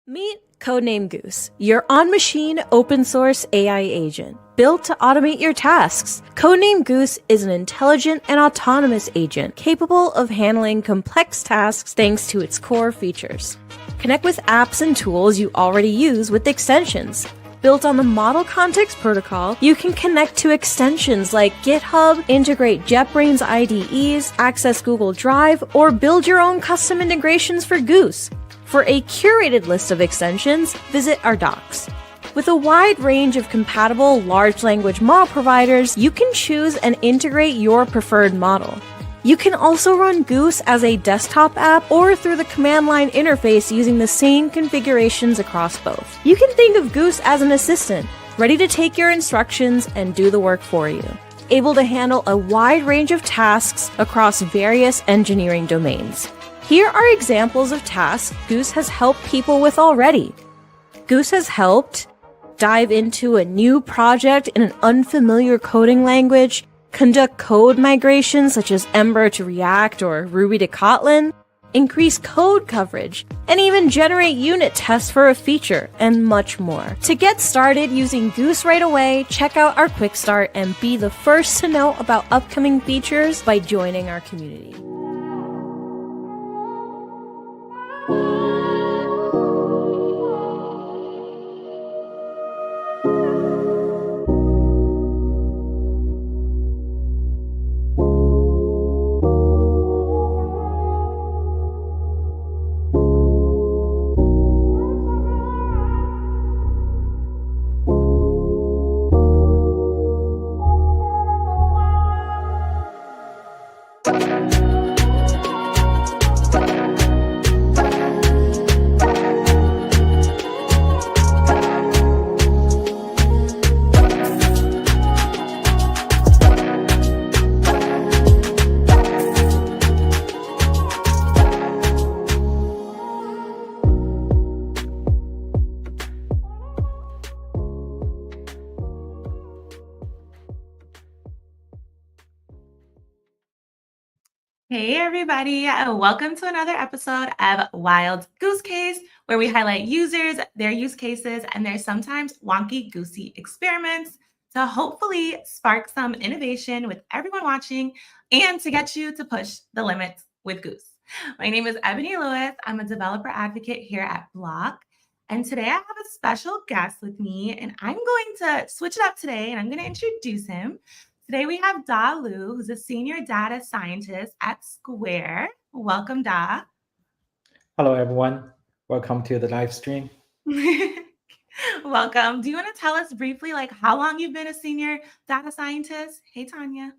Meet Codename Goose, your on-machine open-source AI agent, built to automate your tasks. Codename Goose is an intelligent and autonomous agent capable of handling complex tasks thanks to its core features. Connect with apps and tools you already use with extensions. Built on the Model Context Protocol, you can connect to extensions like GitHub, integrate JetBrains IDEs, access Google Drive, or build your own custom integrations for Goose. For a curated list of extensions, visit our docs. With a wide range of compatible large language model providers, you can choose and integrate your preferred model. You can also run Goose as a desktop app or through the command line interface using the same configurations across both. You can think of Goose as an assistant, ready to take your instructions and do the work for you. Able to handle a wide range of tasks across various engineering domains. Here are examples of tasks Goose has helped people with already. Goose has helped dive into a new project in an unfamiliar coding language, conduct code migrations such as Ember to React or Ruby to Kotlin, increase code coverage, and even generate unit tests for a feature, and much more. To get started using Goose right away, check out our quick start and be the first to know about upcoming features by joining our community. Hey everybody, welcome to another episode of Wild Goose Case, where we highlight users, their use cases, and their sometimes wonky goosey experiments to hopefully spark some innovation with everyone watching and to get you to push the limits with Goose. My name is Ebony Lewis. I'm a developer advocate here at Block. And today I have a special guest with me, and I'm going to switch it up today and I'm going to introduce him. Today we have Da Lu, who's a senior data scientist at Square. Welcome, Da. Hello, everyone. Welcome to the live stream. Welcome. Do you want to tell us briefly, like, how long you've been a senior data scientist? Hey, Tanya.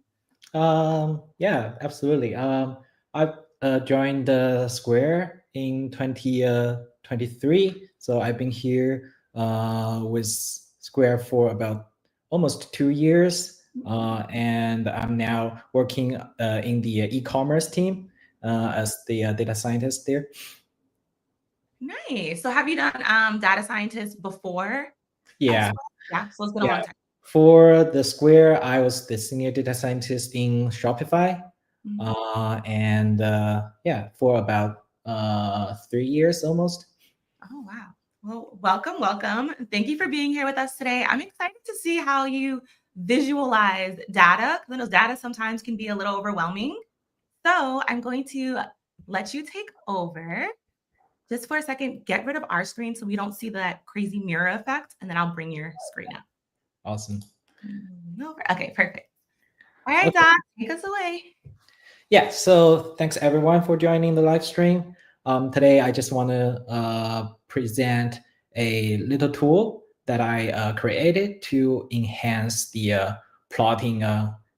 Yeah, absolutely. I've joined the Square in 2023. So I've been here with Square for about almost 2 years. And I'm now working in the e-commerce team as the data scientist there. Nice. So have you done data scientist before? Yeah. Yeah, so it's been a long time. For the Square, I was the senior data scientist in Shopify. And for about 3 years almost. Oh, wow. Well, welcome. Thank you for being here with us today. I'm excited to see how you visualize data, because I know data sometimes can be a little overwhelming. So I'm going to let you take over. Just for a second, get rid of our screen so we don't see that crazy mirror effect, and then I'll bring your screen up. Awesome. Okay, perfect. All right, Doc, take us away. Yeah, so thanks everyone for joining the live stream. Today, I just want to present a little tool that I created to enhance the plotting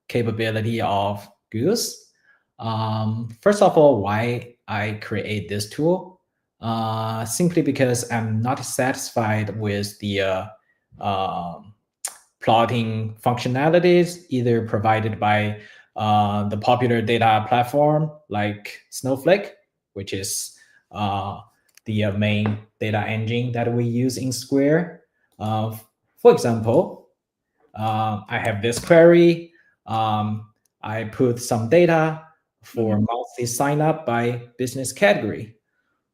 capability of Goose. First of all, why I create this tool? Simply because I'm not satisfied with the plotting functionalities either provided by the popular data platform like Snowflake, which is the main data engine that we use in Square. For example, I have this query. I put some data for monthly sign up by business category.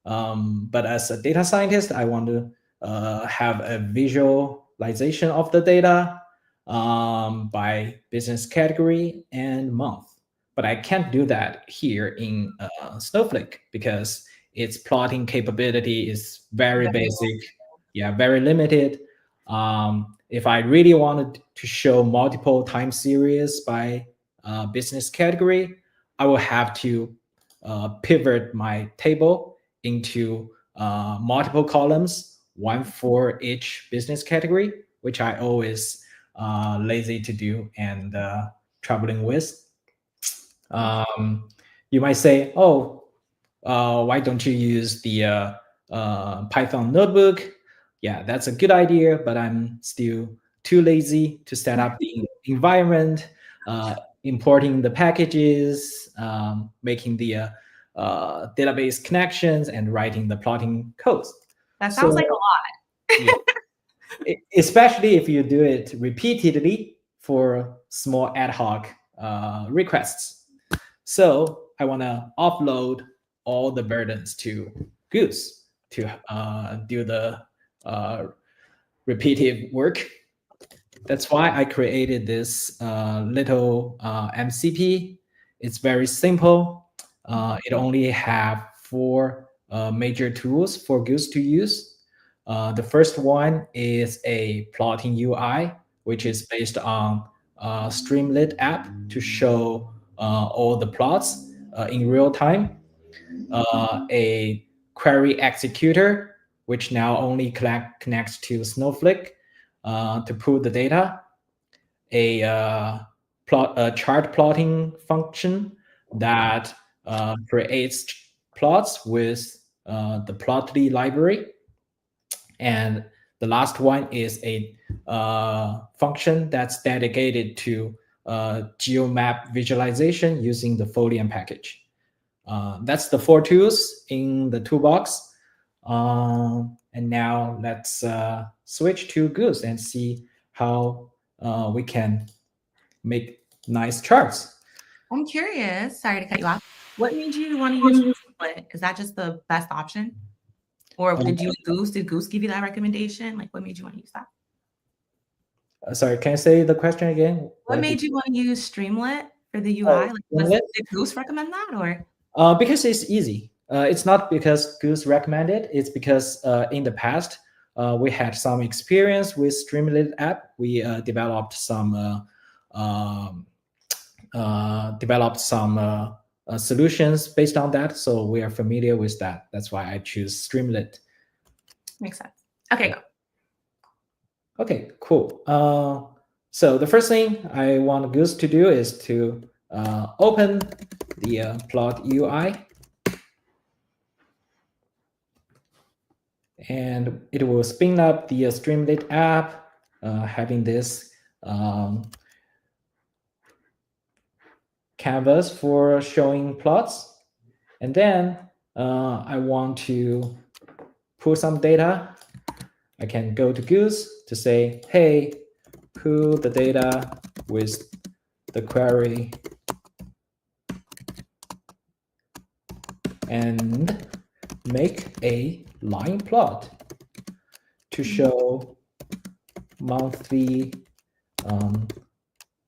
But as a data scientist, I want to have a visualization of the data by business category and month. But I can't do that here in Snowflake because its plotting capability is very basic, very limited. If I really wanted to show multiple time series by business category, I will have to pivot my table into multiple columns, one for each business category, which I always lazy to do and troubling with. You might say, oh, why don't you use the Python notebook? Yeah, that's a good idea, but I'm still too lazy to set up the environment, importing the packages, making the database connections, and writing the plotting codes. That sounds like a lot. Especially if you do it repeatedly for small ad hoc requests. So I want to offload all the burdens to Goose to do the repetitive work. That's why I created this little MCP. It's very simple. It only have 4 major tools for Goose to use. The first one is a plotting UI, which is based on Streamlit app to show all the plots in real time. A query executor, which now only connects to Snowflake to pull the data. A chart plotting function that creates plots with the Plotly library. And the last one is a function that's dedicated to geomap visualization using the Folium package. That's the 4 tools in the toolbox. And now let's switch to Goose and see how we can make nice charts. I'm curious, sorry to cut you off. What made you want to use Streamlit? Is that just the best option? Or did you Goose? Did Goose give you that recommendation? Like, what made you want to use that? Sorry, can I say the question again? What made you want to use Streamlit for the UI? Did Goose recommend that, or? Because it's easy. It's not because Goose recommended. It's because in the past we had some experience with Streamlit app. We developed some solutions based on that. So we are familiar with that. That's why I choose Streamlit. Makes sense. Okay, go. Okay, cool. So the first thing I want Goose to do is to open the plot UI. And it will spin up the Streamlit app, having this canvas for showing plots. And then I want to pull some data. I can go to Goose to say, hey, pull the data with the query and make a line plot to show monthly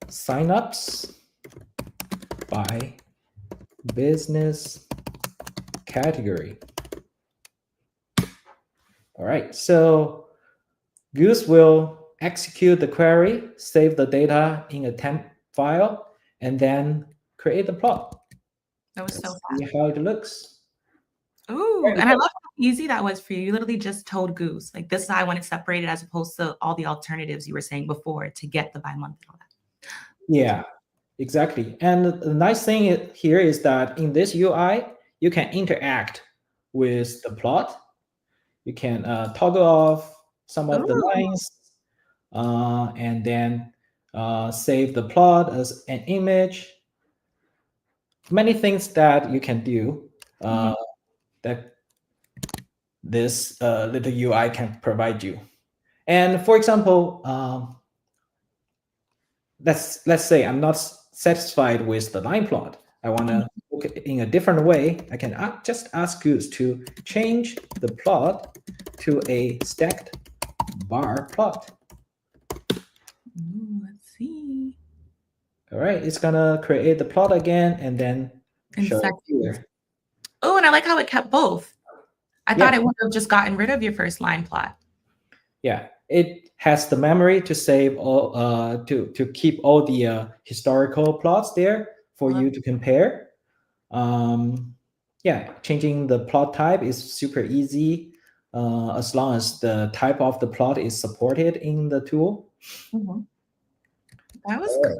signups by business category. All right, so Goose will execute the query, save the data in a temp file, and then create the plot. That was so fast. See how it looks. Ooh, and I love how easy that was for you. You literally just told Goose, like, this is how I want it separated, as opposed to all the alternatives you were saying before to get the by month and all that. Yeah, exactly. And the nice thing here is that in this UI, you can interact with the plot. You can toggle off some of the lines and then save the plot as an image. Many things that you can do that this little UI can provide you. And for example, let's say I'm not satisfied with the line plot. I want to look in a different way, I can just ask Goose to change the plot to a stacked bar plot. Let's see. All right, it's gonna create the plot again and then In show it seconds. here. Oh, and I like how it kept both. I Yeah. thought it would have just gotten rid of your first line plot. Yeah, it has the memory to save all to keep all the historical plots there for you to compare. Yeah, changing the plot type is super easy as long as the type of the plot is supported in the tool. That was good.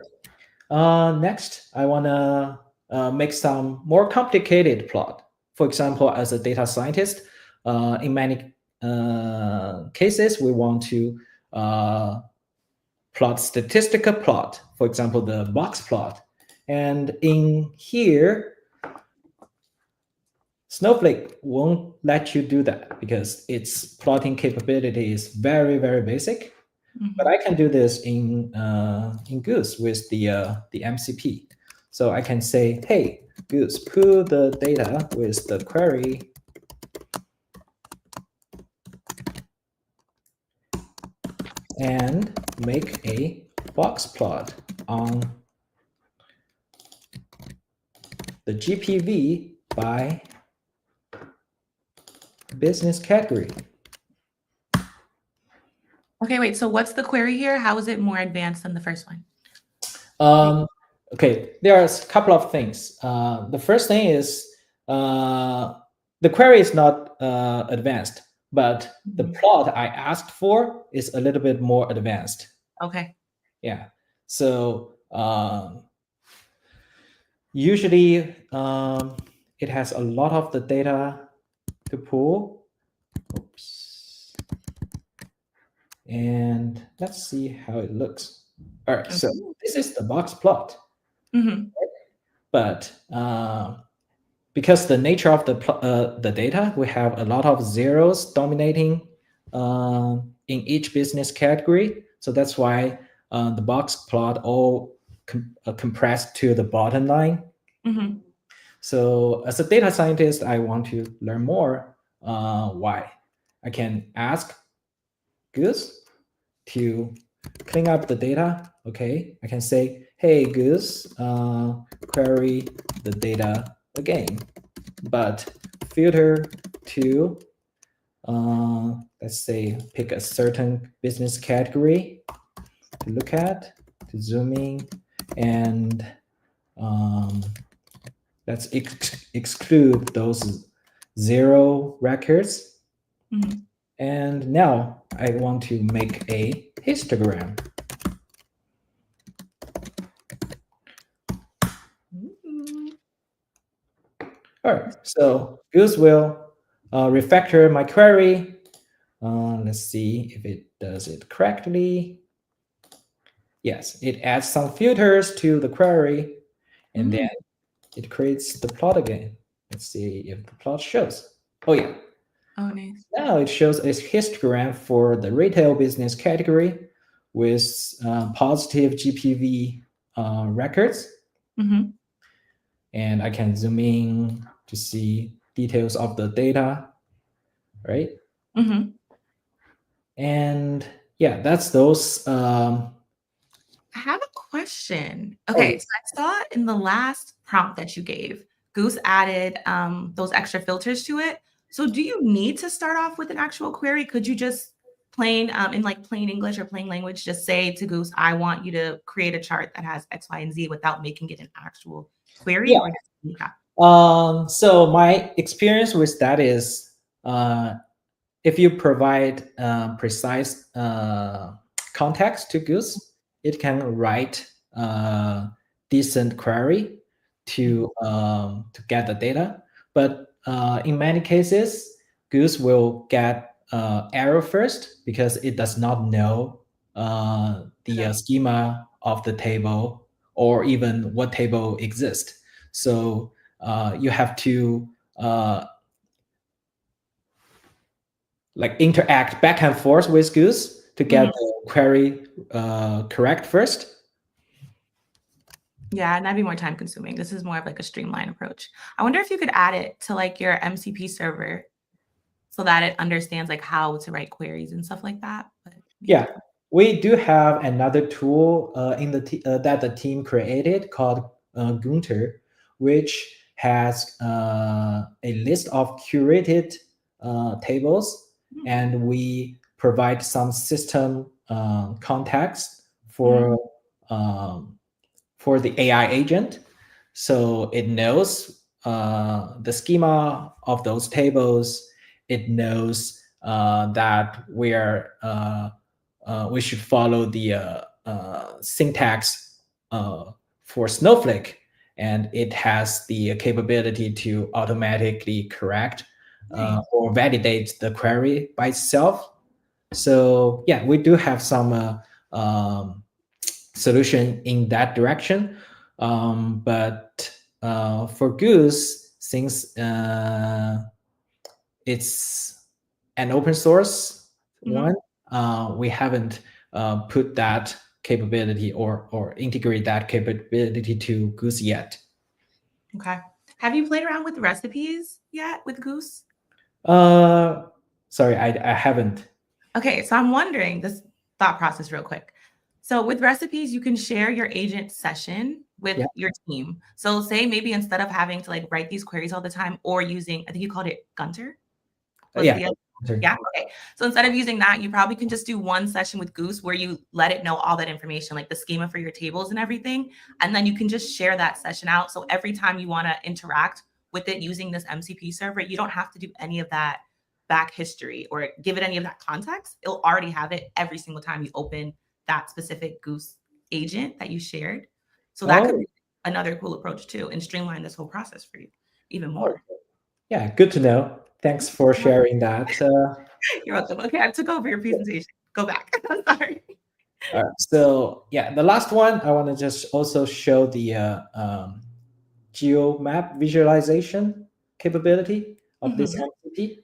Next, I want to make some more complicated plot. For example, as a data scientist, in many cases, we want to plot statistical plot, for example, the box plot. And in here, Snowflake won't let you do that because its plotting capability is very, very basic. But I can do this in Goose with the MCP. So I can say, hey, Goose, pull the data with the query and make a box plot on the GPV by business category. Okay, wait. So what's the query here? How is it more advanced than the first one? Okay, there are a couple of things. The first thing is the query is not advanced, but the plot I asked for is a little bit more advanced. Okay. Yeah. So usually it has a lot of the data to pull. Oops. And let's see how it looks. All right, so this is the box plot. But because the nature of the data, we have a lot of zeros dominating in each business category. So that's why the box plot all compressed to the bottom line. So as a data scientist, I want to learn more why. I can ask Goose to clean up the data. Okay, I can say, hey, Goose, query the data again, but filter to, let's say, pick a certain business category to look at, to zoom in, and let's exclude those 0 records. And now I want to make a histogram. All right, so Goose will refactor my query. Let's see if it does it correctly. Yes, it adds some filters to the query, and then it creates the plot again. Let's see if the plot shows. Oh yeah. Oh, nice. Now it shows a histogram for the retail business category with positive GPV records. And I can zoom in to see details of the data, right? And yeah, that's those. I have a question. Okay, so I saw in the last prompt that you gave, Goose added those extra filters to it. So do you need to start off with an actual query? Could you just plain in like plain English or plain language, just say to Goose, I want you to create a chart that has X, Y, and Z without making it an actual query? Yeah. So my experience with that is if you provide precise context to Goose, it can write decent query to get the data. But in many cases, Goose will get error first because it does not know the schema of the table or even what table exists. So you have to like interact back and forth with Goose to get the query correct first. Yeah, and that'd be more time consuming. This is more of like a streamlined approach. I wonder if you could add it to like your MCP server so that it understands like how to write queries and stuff like that. But Yeah, we do have another tool that the team created called Gunter, which has a list of curated tables, and we provide some system context um, for the AI agent, so it knows the schema of those tables. It knows that we should follow the syntax for Snowflake, and it has the capability to automatically correct or validate the query by itself. So yeah, we do have some solution in that direction. But for Goose, since it's an open source one, we haven't put that capability or integrate that capability to Goose yet. Okay. Have you played around with recipes yet with Goose? Sorry, I haven't. Okay, so I'm wondering this thought process real quick. So with recipes, you can share your agent session with your team. So say maybe instead of having to like write these queries all the time or using, I think you called it Gunter. Yeah. Yeah. Okay. So instead of using that, you probably can just do one session with Goose where you let it know all that information, like the schema for your tables and everything. And then you can just share that session out. So every time you want to interact with it using this MCP server, you don't have to do any of that back history or give it any of that context. It'll already have it every single time you open that specific Goose agent that you shared. So that could be another cool approach too, and streamline this whole process for you even more. Yeah, good to know. Thanks for sharing that. You're welcome. Okay, I took over your presentation. Go back. I'm sorry. All right. So yeah, the last one I want to just also show the geo map visualization capability of this MCP.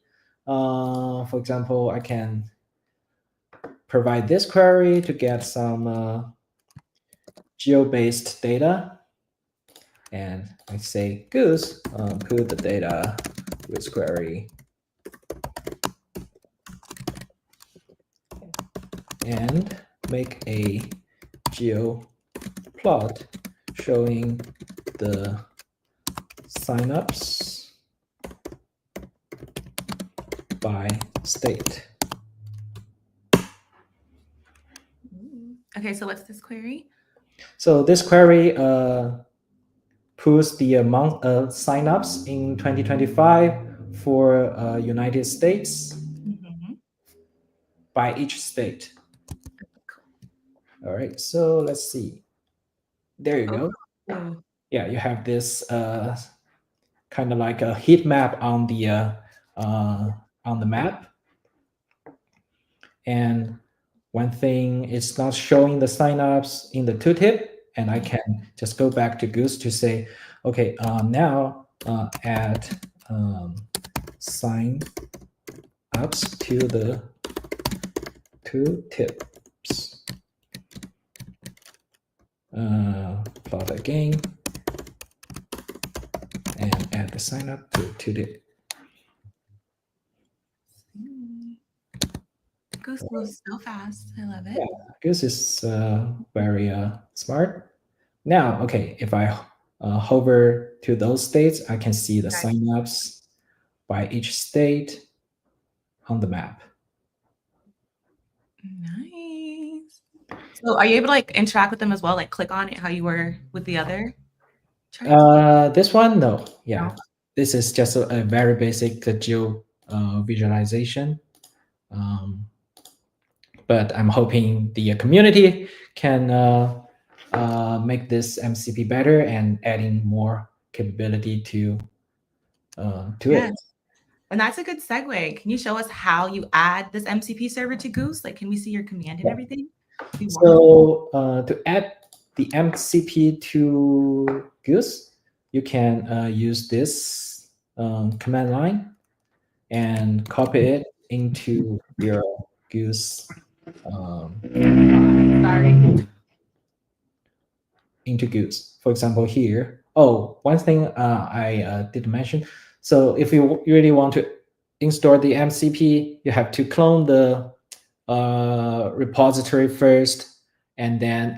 For example, I can provide this query to get some geo-based data, and I say Goose, put the data Goose query, and make a geo plot showing the signups by state. Okay, so what's this query? So this query pulls the amount of signups in 2025 for United States by each state. All right, so let's see. There you go. Yeah, you have this kind of like a heat map on the map. And one thing, it's not showing the signups in the tooltip, and I can just go back to Goose to say, okay, now add sign ups to the tooltips. Plot again, and add the sign up to tooltip. Goose moves so fast. I love it. Yeah, Goose is very smart. Now, okay, if I hover to those states, I can see the signups by each state on the map. Nice. So are you able to like interact with them as well? Like click on it how you were with the other charts? This one, no. Yeah, no. This is just a very basic geo visualization. But I'm hoping the community can make this MCP better and adding more capability to it. And that's a good segue. Can you show us how you add this MCP server to Goose? Like, can we see your command and everything? So to add the MCP to Goose, you can use this command line and copy it into your Goose. Sorry. into Goose. For example, here. Oh, one thing I did mention. So if you really want to install the MCP, you have to clone the repository first, and then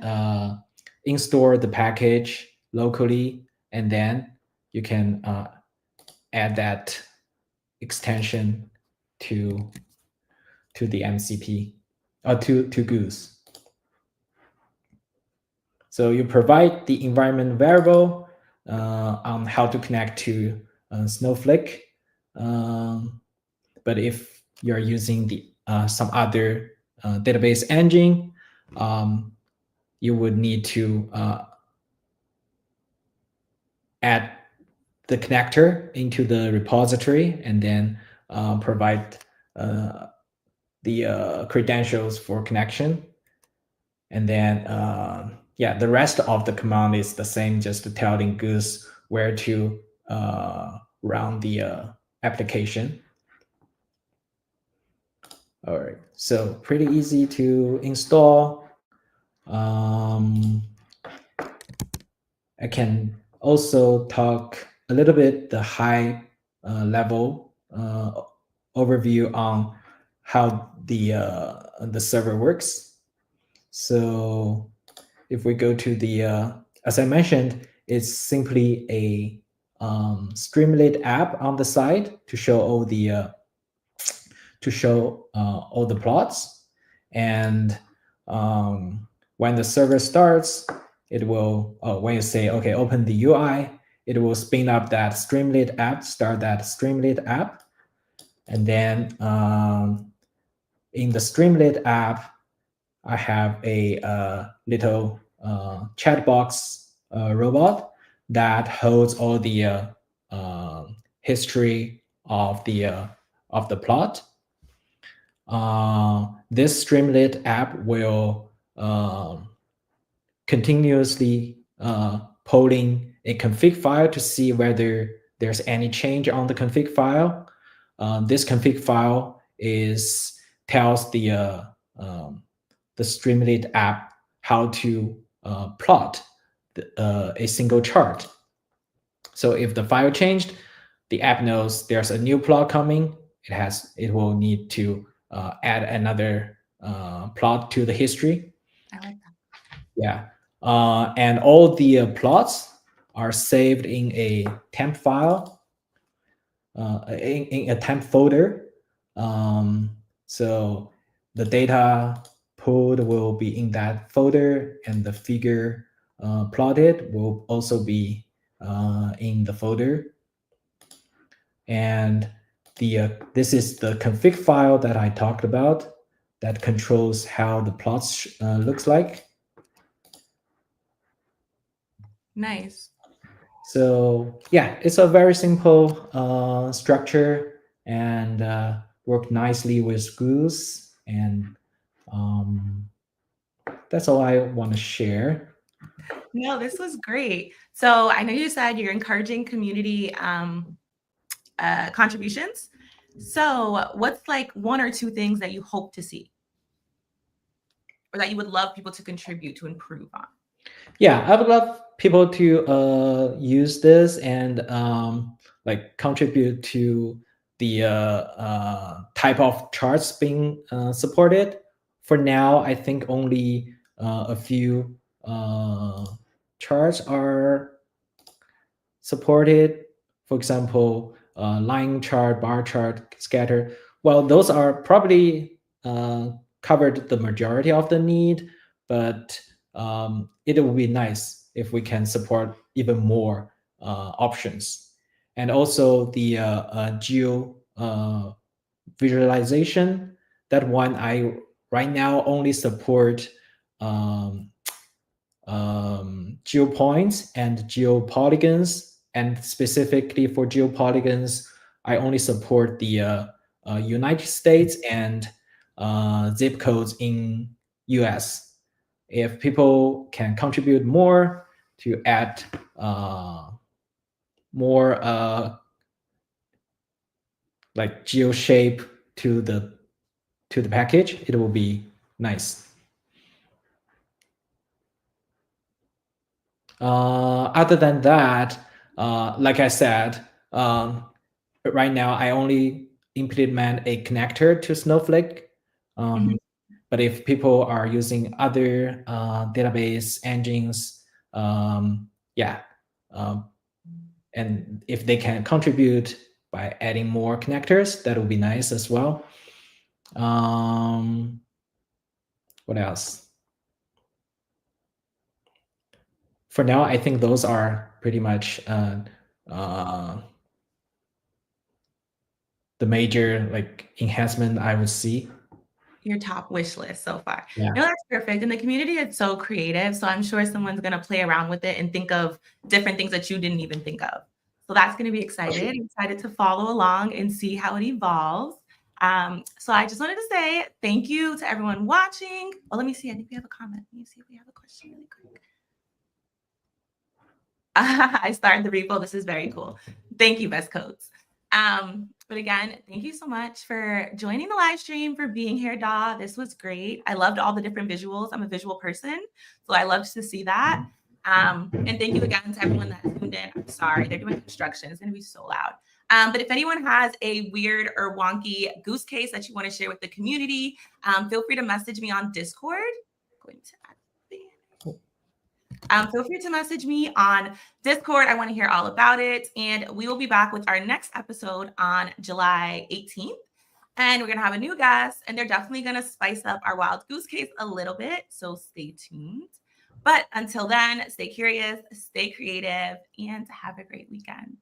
install the package locally, and then you can add that extension to the MCP or to Goose. So you provide the environment variable on how to connect to Snowflake. But if you're using the some other database engine, you would need to add the connector into the repository and then provide the credentials for connection. And then, yeah, the rest of the command is the same, just telling Goose where to run the application. All right, so pretty easy to install. I can also talk a little bit the high level overview on how the server works. So if we go to the, as I mentioned, it's simply a Streamlit app on the side to show all the plots. And when the server starts, it will, when you say, okay, open the UI, it will spin up that Streamlit app, start that Streamlit app. And then in the Streamlit app, I have a little chat box robot that holds all the history of the plot. This Streamlit app will continuously polling a config file to see whether there's any change on the config file. This config file tells the Streamlit app how to plot a single chart. So if the file changed, the app knows there's a new plot coming. It will need to add another plot to the history. I like that. Yeah, and all the plots are saved in a temp file, in a temp folder. So the data pulled will be in that folder, and the figure plotted will also be in the folder. And this is the config file that I talked about that controls how the plots looks like. Nice. So yeah, it's a very simple structure and work nicely with Goose. And that's all I want to share. No, this was great. So I know you said you're encouraging community contributions. So what's like one or two things that you hope to see or that you would love people to contribute to improve on? Yeah, I would love people to use this and like contribute to the type of charts being supported. For now, I think only a few charts are supported. For example, line chart, bar chart, scatter. Well, those are probably covered the majority of the need, but it would be nice if we can support even more options. And also the geo visualization, that one I right now only support geopoints and geopolygons. And specifically for geopolygons, I only support the United States and zip codes in US. If people can contribute more to add more like geo shape to the package, it will be nice. Other than that, like I said, right now I only implement a connector to Snowflake. Mhm. But if people are using other database engines, yeah, and if they can contribute by adding more connectors, that would be nice as well. What else? For now, I think those are pretty much the major like enhancement I would see. Your top wish list so far. Yeah. No, that's perfect. And the community is so creative. So I'm sure someone's going to play around with it and think of different things that you didn't even think of. So that's going to be excited to follow along and see how it evolves. So I just wanted to say thank you to everyone watching. Oh, let me see. I think we have a comment. Let me see if we have a question really quick. I started the repo. This is very cool. Thank you, Best Codes. But again, thank you so much for joining the live stream, for being here, Da. This was great. I loved all the different visuals. I'm a visual person, so I loved to see that. And thank you again to everyone that tuned in. I'm sorry, they're doing construction. It's going to be so loud. But if anyone has a weird or wonky goose case that you want to share with the community, feel free to message me on Discord. I'm going to add feel free to message me on Discord. I want to hear all about it. And we will be back with our next episode on July 18th. And we're going to have a new guest, and they're definitely going to spice up our Wild Goose Case a little bit. So stay tuned. But until then, stay curious, stay creative, and have a great weekend.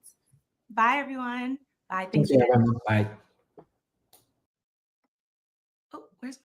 Bye, everyone. Bye. Thank you, everyone. Bye.